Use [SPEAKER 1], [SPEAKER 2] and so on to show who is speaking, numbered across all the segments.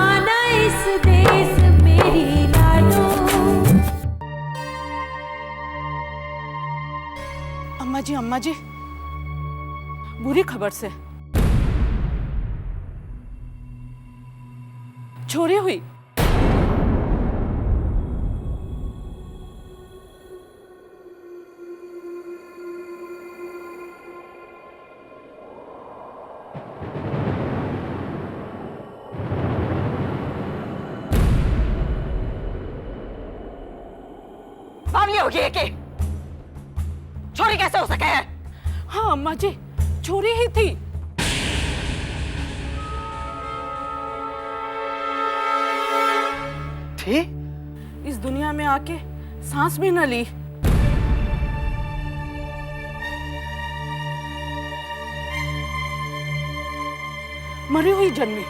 [SPEAKER 1] आना इस देश मेरी लाडो।
[SPEAKER 2] अम्मा जी बुरी खबर से चोरी हुई।
[SPEAKER 3] बावली होगी है कि चोरी कैसे हो सके है?
[SPEAKER 2] हाँ अम्मा जी चोरी ही थी।
[SPEAKER 4] थी?
[SPEAKER 2] इस दुनिया में आके सांस भी न ली। मरी हुई जन्मी।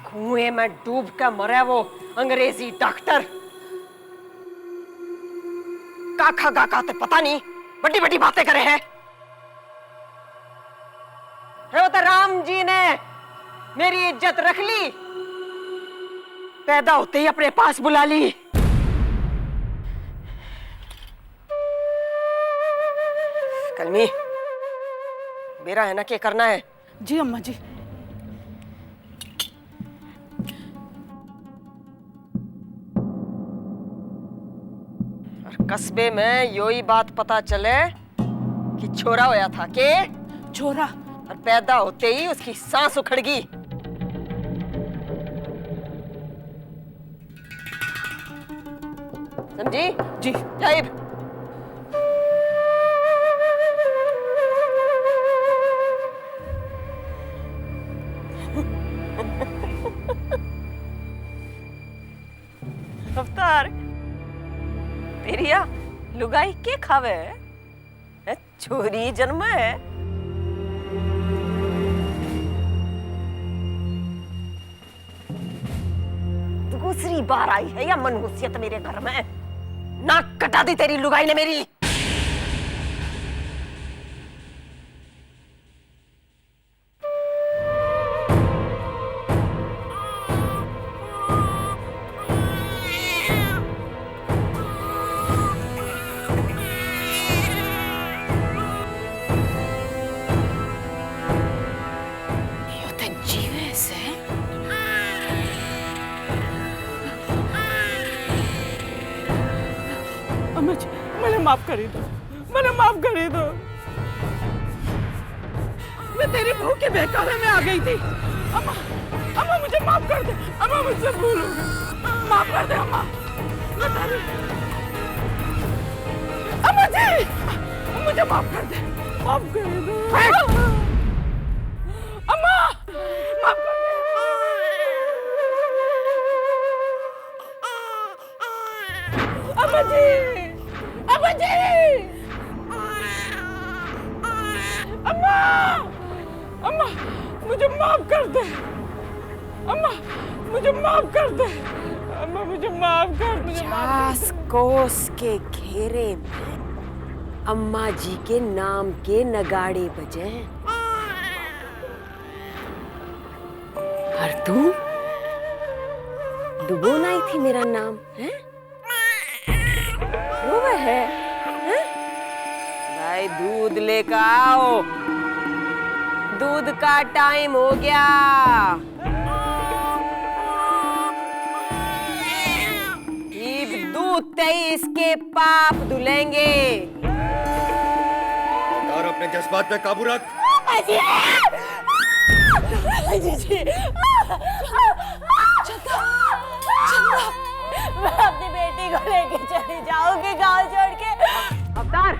[SPEAKER 3] कुएं में डूब कर मरे वो अंग्रेजी डॉक्टर। काखा काका ते पता नहीं बड़ी बड़ी बातें करे हैं। वो तो राम जी ने मेरी इज्जत रख ली, पैदा होते ही अपने पास बुला ली। कलमी मेरा है ना क्या करना है?
[SPEAKER 2] जी अम्मा जी।
[SPEAKER 3] कस्बे में योही बात पता चले कि छोरा होया था के
[SPEAKER 2] छोरा
[SPEAKER 3] और पैदा होते ही उसकी सांस उखड़ गई। समझी?
[SPEAKER 2] जी।
[SPEAKER 3] जाइब। अवतार तेरिया लुगाई के खावे है? छोरी जन्म है। दूसरी बार आई है या मनहूसियत मेरे घर में? नाक कटा दी तेरी लुगाई ने मेरी।
[SPEAKER 2] अम्मा जी मैंने माफ करी दो, मैंने माफ करी दो। मैं तेरी बहू के बहकावे में आ गई थी। अम्मा अम्मा मुझे माफ कर दे। अम्मा मुझसे भूल हो गई, माफ कर दे अम्मा। अम्मा जी मुझे माफ कर दे, माफ कर दो। अम्मा माफ कर दे। अम्मा जी अम्मा जी अम्मा अम्मा मुझे माफ कर दे। अम्मा मुझे माफ कर दे। अम्मा मुझे माफ कर दे।
[SPEAKER 3] 50 कोस के घेरे में अम्मा जी के नाम के नगाड़े बजे और तू डुबो नहीं थी मेरा नाम है? वो है? भाई दूध लेकर आओ, दूध का टाइम हो गया। दूध ते इसके पाप धुलेंगे।
[SPEAKER 5] और अपने जज्बात पे काबू रख।
[SPEAKER 3] मैं अपनी बेटी को लेके चली जाऊंगी गांव छोड़ के। अवतार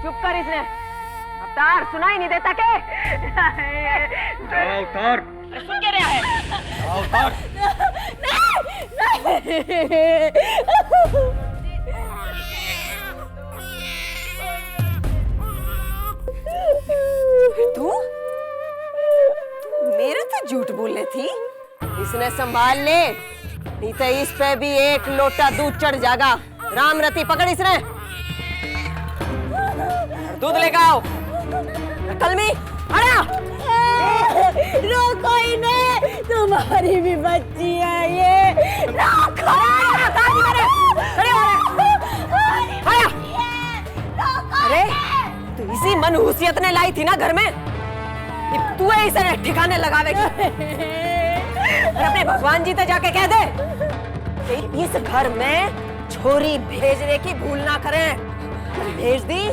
[SPEAKER 3] चुप कर इसने। अवतार सुनाई नहीं देता के?
[SPEAKER 5] जाओ अवतार।
[SPEAKER 3] सुन के रहा है?
[SPEAKER 5] जाओ अवतार।
[SPEAKER 3] तू मेरे से झूठ बोल रही थी? इसने संभाल ले। नहीं तो इस पे भी एक लोटा दूध चढ़ जाएगा। राम रति पकड़ इसने, दूध लेकर आओ। कलमी अरे
[SPEAKER 1] रोको इन्हें, तुम्हारी भी बच्ची है ये। रोको।
[SPEAKER 3] अरे तू इसी मनहूसियत ने लाई थी ना घर में, तू इसे ठिकाने लगावेगी। और अपने भगवान जी से जाके कह दे कि इस घर में छोरी भेजने की भूल ना करें। भेज दी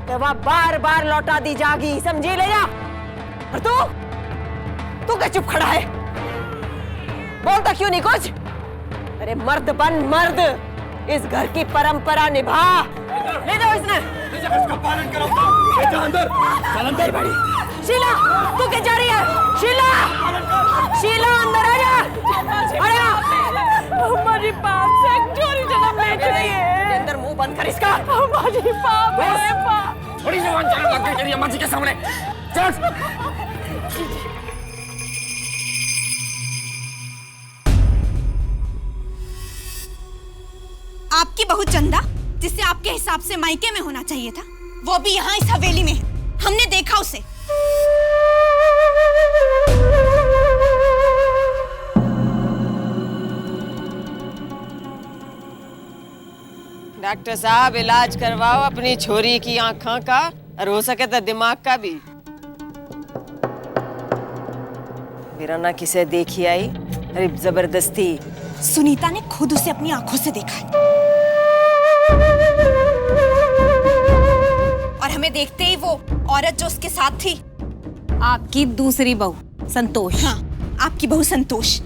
[SPEAKER 3] तो वह बार बार लौटा दी जागी, समझी? ले जा। और तू क्या चुप खड़ा है? बोलता क्यों नहीं कुछ? अरे मर्द बन मर्द, इस घर की परंपरा निभा। ले जाओ इसने,
[SPEAKER 5] इसका पालन करो। बेटा अंदर, चल अंदर बड़ी।
[SPEAKER 3] शीला तू क्या जा रही है? शीला, शीला अंदर आ जा। अरे
[SPEAKER 2] हमारी पाप से चोरी जन्म ले चुकी है।
[SPEAKER 3] अंदर मुंह बंद कर इसका।
[SPEAKER 2] हमारी पाप है पाप।
[SPEAKER 5] थोड़ी जवान चढ़ लग गई तेरी अम्मा जी के सामने। चल।
[SPEAKER 4] आपकी बहू चंदा, जिसे आपके हिसाब से मायके में होना चाहिए था, वो भी यहाँ इस हवेली में है। हमने देखा उसे।
[SPEAKER 3] डॉक्टर साहब इलाज करवाओ अपनी छोरी की आंखों का, और हो सके तो दिमाग का भी। वीराना किसे देखी आई? अरे जबरदस्ती।
[SPEAKER 4] सुनीता ने खुद उसे अपनी आंखों से देखा है। और हमें देखते ही वो औरत जो उसके साथ थी,
[SPEAKER 1] आपकी दूसरी बहू संतोष।
[SPEAKER 4] हाँ, आपकी बहू संतोष।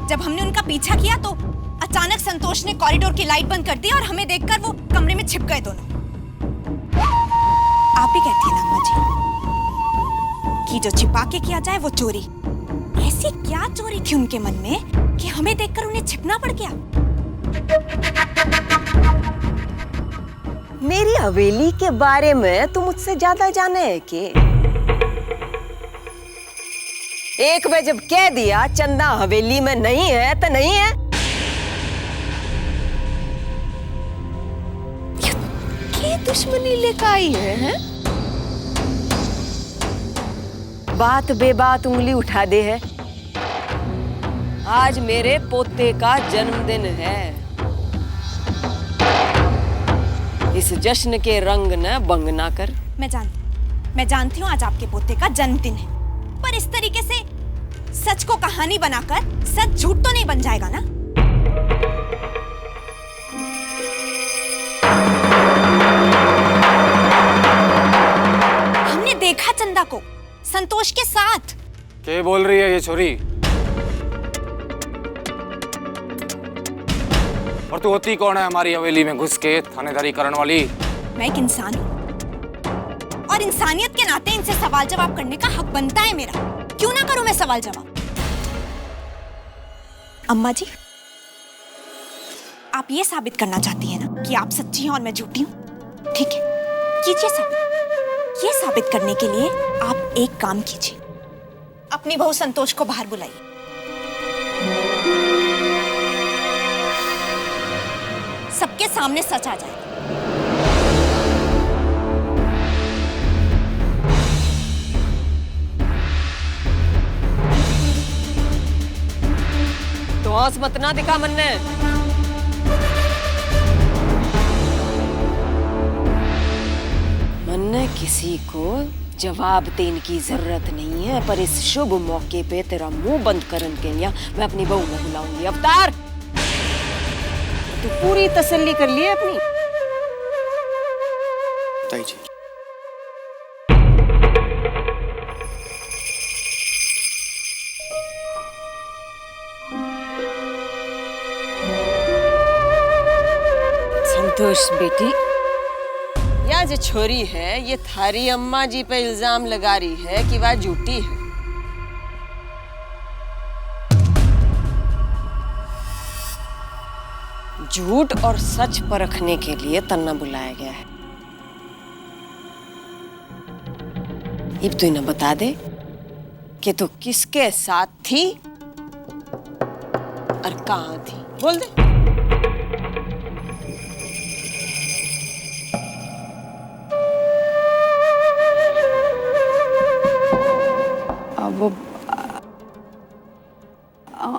[SPEAKER 4] जब हमने उनका पीछा किया तो अचानक संतोष ने कॉरिडोर की लाइट बंद कर दी और हमें देखकर वो कमरे में छिप गए दोनों। आप ही कहती हैं ना अम्मा जी कि जो छिपा के किया जाए वो चोरी। ऐसी क्या चोरी थी उनके मन में कि हमें देखकर उन्हें छिपना पड़ गया?
[SPEAKER 3] मेरी हवेली के बारे में तुम मुझसे ज्यादा जाने है कि? एक बार जब कह दिया चंदा हवेली में नहीं है तो नहीं है। ये दुश्मनी लेकर आई है? बात बेबात उंगली उठा दे है। आज मेरे पोते का जन्मदिन है। इस जश्न के रंग न भंग ना कर।
[SPEAKER 4] मैं जानती हूँ आज आपके पोते का जन्मदिन है, पर इस तरीके से सच को कहानी बनाकर सच झूठ तो नहीं बन जाएगा ना? हमने देखा चंदा को संतोष के साथ।
[SPEAKER 6] क्या बोल रही है ये छोरी? और तू होती कौन है हमारी हवेली में घुस के थानेदारी करने वाली?
[SPEAKER 4] मैं एक इंसान हूँ और इंसानियत के नाते इनसे सवाल जवाब करने का हक बनता है मेरा। क्यों ना करूं मैं सवाल जवाब? अम्मा जी, आप ये साबित करना चाहती हैं ना कि आप सच्ची हैं और मैं झूठी हूं? ठीक है, कीजिए साबित। ये साबित करने के लिए आप एक काम कीजिए, अपनी बहू संतोष को बाहर बुलाइए। सबके सामने सच आ जाए।
[SPEAKER 3] तो हौस मत ना दिखा मन्ने। मन्ने किसी को जवाब देने की जरूरत नहीं है, पर इस शुभ मौके पे तेरा मुंह बंद करने के लिए मैं अपनी बहू को बुलाऊंगी। अवतार, तू पूरी तसल्ली कर ली है अपनी?
[SPEAKER 5] ताई जी।
[SPEAKER 3] संतोष बेटी, यह जो छोरी है ये थारी अम्मा जी पे इल्जाम लगा रही है कि वह झूठी है। झूठ और सच परखने के लिए तन्ना बुलाया गया है। अब तू इन्हें बता दे कि तू किसके साथ थी और कहाँ थी, बोल दे।
[SPEAKER 7] वो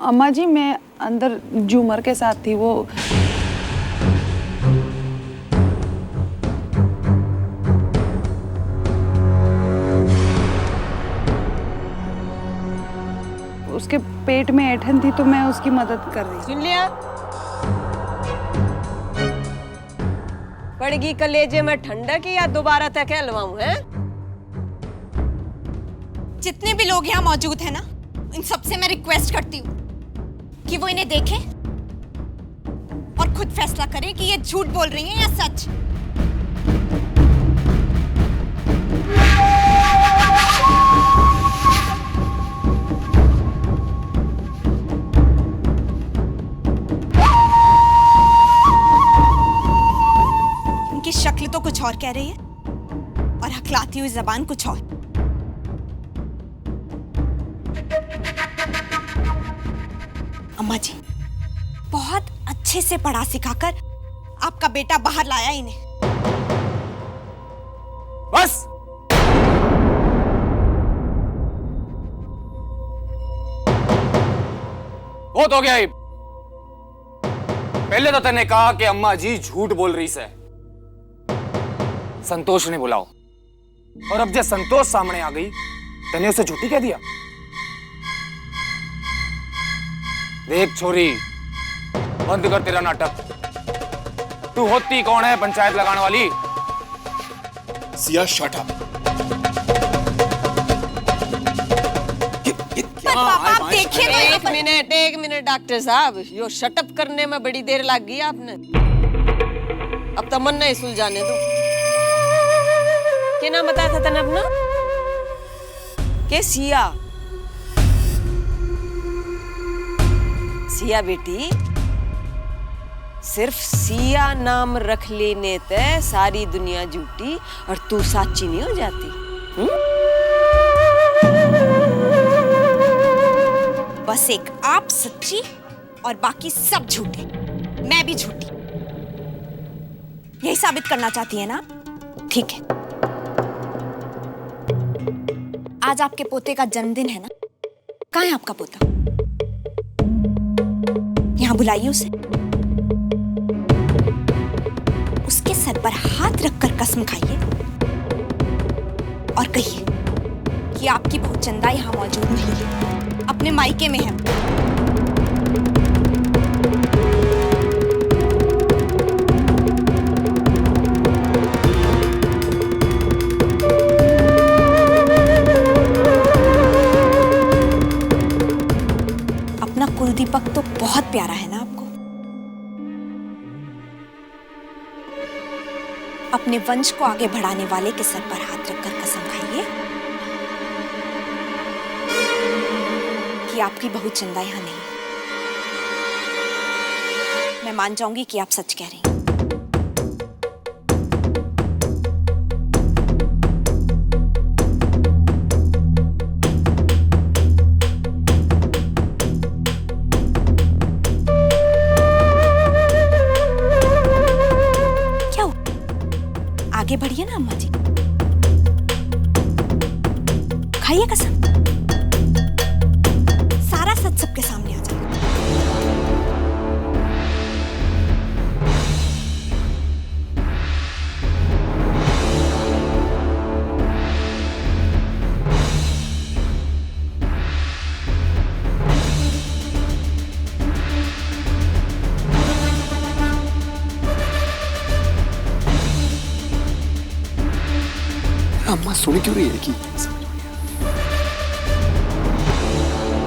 [SPEAKER 7] अम्मा जी, मैं अंदर झूमर के साथ थी। वो उसके पेट में ऐंठन थी तो मैं उसकी मदद कर रही थी।
[SPEAKER 3] सुन लिया? पड़गी कलेजे में ठंडक या दोबारा तक हलवाऊं है?
[SPEAKER 4] जितने भी लोग यहाँ मौजूद हैं ना, इन सबसे मैं रिक्वेस्ट करती हूँ कि वो इन्हें देखें और खुद फैसला करें कि ये झूठ बोल रही हैं या सच। इनकी शक्ल तो कुछ और कह रही है और हकलाती हुई जबान कुछ और। अम्मा जी, बहुत अच्छे से पढ़ा सिखाकर आपका बेटा बाहर लाया इन्हें।
[SPEAKER 6] बस बहुत हो गया। पहले तो तने कहा कि अम्मा जी झूठ बोल रही से, संतोष ने बुलाओ, और अब जब संतोष सामने आ गई तने उसे झूठी कह दिया। देख छोरी, बंद कर तेरा नाटक। तू होती कौन है पंचायत लगाने वाली?
[SPEAKER 5] Siya, shut up.
[SPEAKER 4] पापा आप देखिए तो
[SPEAKER 3] एक मिनट डॉक्टर साहब, यो शटअप करने में बड़ी देर लग गई आपने। अब तो मन नहीं सुलझाने दो। क्या नाम बताया था तने अपना? के सिया? सिया बेटी, सिर्फ सिया नाम रख लेने ते सारी दुनिया झूठी और तू साची नहीं हो जाती।
[SPEAKER 4] बस एक आप सच्ची और बाकी सब झूठे, मैं भी झूठी। यही साबित करना चाहती है ना? ठीक है, आज आपके पोते का जन्मदिन है ना? कहाँ है आपका पोता? यहाँ बुलाइए उसे। उसके सर पर हाथ रखकर कसम खाइए और कहिए कि आपकी बहू चंदा यहाँ मौजूद नहीं है, अपने मायके में है। अपना कुलदीपक तो बहुत प्यारा है ना आपको? अपने वंश को आगे बढ़ाने वाले के सर पर हाथ रखकर कसम खाइए कि आपकी बहू चंदा यहां नहीं। मैं मान जाऊंगी कि आप सच कह रही हैं। आगे बढ़िए ना अम्मा जी, खाइए कसम, सारा सच सबके सामने आ जाएगा।
[SPEAKER 5] अम्मा सुन क्यों रही है कि